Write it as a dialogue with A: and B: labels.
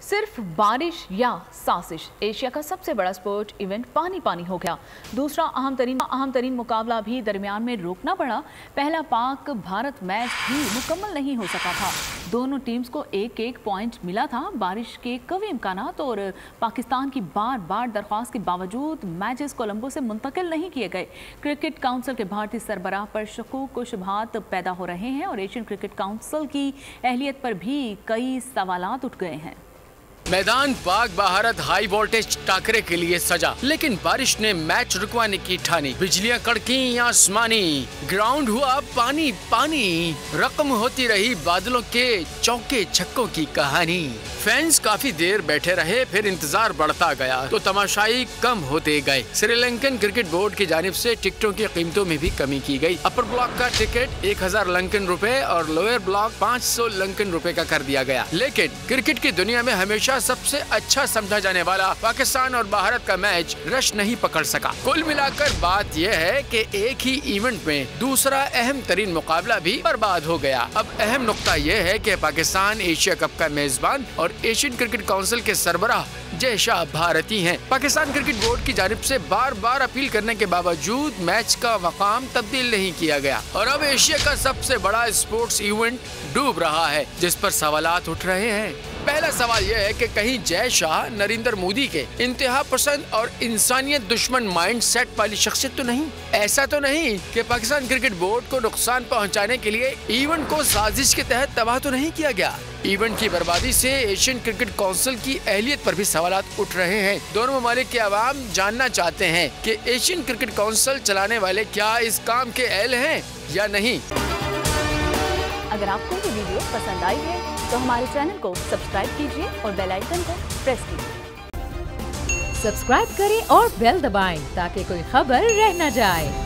A: सिर्फ बारिश या साजिश, एशिया का सबसे बड़ा स्पोर्ट इवेंट पानी पानी हो गया। दूसरा अहम तरीन मुकाबला भी दरमियान में रोकना पड़ा। पहला पाक भारत मैच भी मुकम्मल नहीं हो सका था। दोनों टीम्स को एक एक पॉइंट मिला था। बारिश के कवी इम्कानात और पाकिस्तान की बार बार दरख्वास्त के बावजूद मैचेस कोलंबो से मुंतकिल नहीं किए गए। क्रिकेट काउंसिल के भारतीय सरबराह पर शकूक व शुबहात पैदा हो रहे हैं और एशियन क्रिकेट काउंसिल की अहलियत पर भी कई सवालात उठ गए हैं।
B: मैदान पाक भारत हाई वोल्टेज टाकरे के लिए सजा, लेकिन बारिश ने मैच रुकवाने की ठानी। बिजलियां कड़की आसमानी, ग्राउंड हुआ पानी पानी, रकम होती रही बादलों के चौके छक्कों की कहानी। फैंस काफी देर बैठे रहे, फिर इंतजार बढ़ता गया तो तमाशाई कम होते गए। श्रीलंकन क्रिकेट बोर्ड की जानिब से टिकटों की कीमतों में भी कमी की गई। अपर ब्लॉक का टिकट 1000 लंकन रुपए और लोअर ब्लॉक 500 लंकन रुपए का कर दिया गया। लेकिन क्रिकेट की दुनिया में हमेशा सबसे अच्छा समझा जाने वाला पाकिस्तान और भारत का मैच रश नहीं पकड़ सका। कुल मिलाकर बात यह है कि एक ही इवेंट में दूसरा अहम तरीन मुकाबला भी बर्बाद हो गया। अब अहम नुक्ता यह है कि पाकिस्तान एशिया कप का मेजबान और एशियन क्रिकेट काउंसिल के सरबराह जय शाह भारती हैं। पाकिस्तान क्रिकेट बोर्ड की जानिब से बार बार अपील करने के बावजूद मैच का मकाम तब्दील नहीं किया गया और अब एशिया का सबसे बड़ा स्पोर्ट्स इवेंट डूब रहा है, जिस पर सवालात उठ रहे हैं। पहला सवाल यह है कि कहीं जय शाह नरेंद्र मोदी के इंतहा पसंद और इंसानियत दुश्मन माइंड सेट वाली शख्सियत तो नहीं? ऐसा तो नहीं कि पाकिस्तान क्रिकेट बोर्ड को नुकसान पहुंचाने के लिए इवेंट को साजिश के तहत तबाह तो नहीं किया गया? इवेंट की बर्बादी से एशियन क्रिकेट काउंसिल की अहलियत पर भी सवालात उठ रहे हैं। दोनों ममालिक के अवाम जानना चाहते हैं कि एशियन क्रिकेट काउंसिल चलाने वाले क्या इस काम के अहल हैं या नहीं।
A: अगर आपको ये वीडियो पसंद आई है तो हमारे चैनल को सब्सक्राइब कीजिए और बेल आइकन को प्रेस कीजिए।
C: सब्सक्राइब करें और बेल दबाएं ताकि कोई खबर रह न जाए।